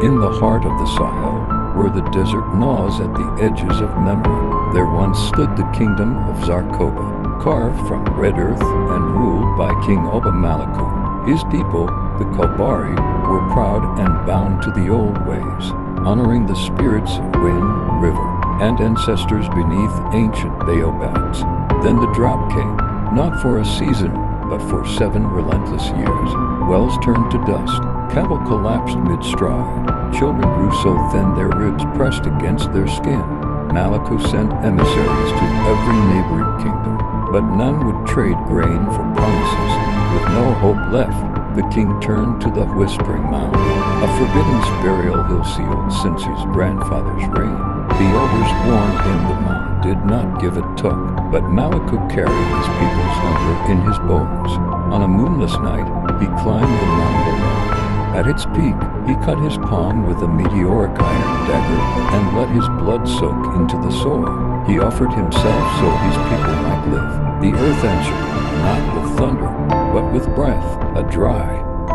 In the heart of the Sahel, where the desert gnaws at the edges of memory, there once stood the kingdom of Zarkoba, carved from red earth and ruled by King Oba Malaku. His people, the Kalbari, were proud and bound to the old ways, honoring the spirits of wind, river, and ancestors beneath ancient baobabs. Then the drought came, not for a season, but for 7 relentless years. Wells turned to dust, cattle collapsed mid-stride, children grew so thin their ribs pressed against their skin. Malaku sent emissaries to every neighboring kingdom, but none would trade grain for promises. With no hope left, the king turned to the Whispering Mound, a forbidden burial hill sealed since his grandfather's reign. The elders warned him the mound did not give a tuck, but Malaku carried his people's hunger in his bones. On a moonless night, he climbed the mound alone. At its peak, he cut his palm with a meteoric iron dagger and let his blood soak into the soil. He offered himself so his people might live. The earth answered, not with thunder, but with breath. A dry,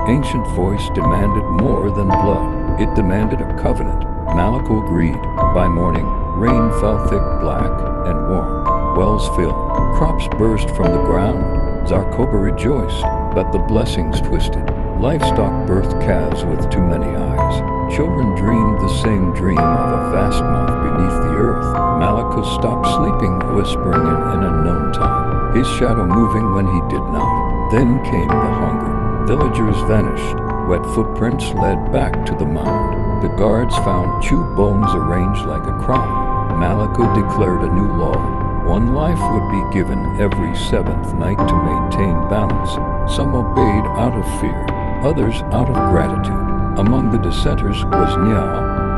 ancient voice demanded more than blood. It demanded a covenant. Malaku agreed. By morning, rain fell thick, black, and warm. Wells filled. Crops burst from the ground. Zarkoba rejoiced, but the blessings twisted. Livestock birthed calves with too many eyes. Children dreamed the same dream of a vast mouth beneath the earth. Malaku stopped sleeping, whispering in an unknown time, his shadow moving when he did not. Then came the hunger. Villagers vanished. Wet footprints led back to the mound. The guards found chewed bones arranged like a crown. Malaku declared a new law. One life would be given every 7th night to maintain balance. Some obeyed out of fear, others out of gratitude. Among the dissenters was Nya,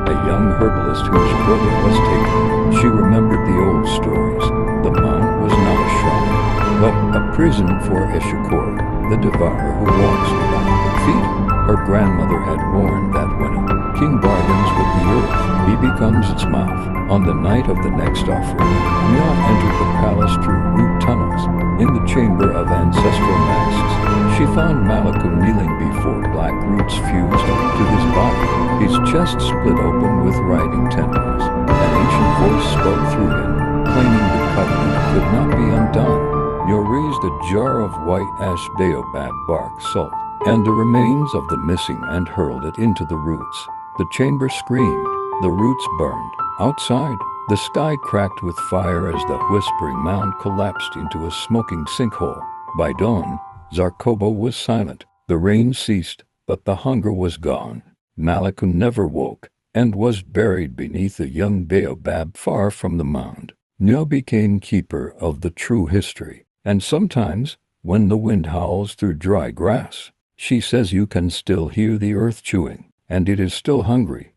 a young herbalist whose brother was taken. She remembered the old stories. The mound was not a shrine, but a prison for Eshukor, the devourer who walks without feet. Her grandmother had warned that when a king bargains with the earth, he becomes its mouth. On the night of the next offering, Nya entered the palace through root tunnels. In the chamber of ancestral masks, she found Malaku kneeling before black roots fused to his body, his chest split open with writhing tendrils. An ancient voice spoke through him, claiming the covenant could not be undone. Nya raised a jar of white ash baobab bark salt and the remains of the missing and hurled it into the roots. The chamber screamed, the roots burned. Outside, the sky cracked with fire as the Whispering Mound collapsed into a smoking sinkhole. By dawn, Zarkoba was silent. The rain ceased, but the hunger was gone. Malaku never woke and was buried beneath a young baobab far from the mound. Nya became keeper of the true history, and sometimes, when the wind howls through dry grass, she says you can still hear the earth chewing, and it is still hungry.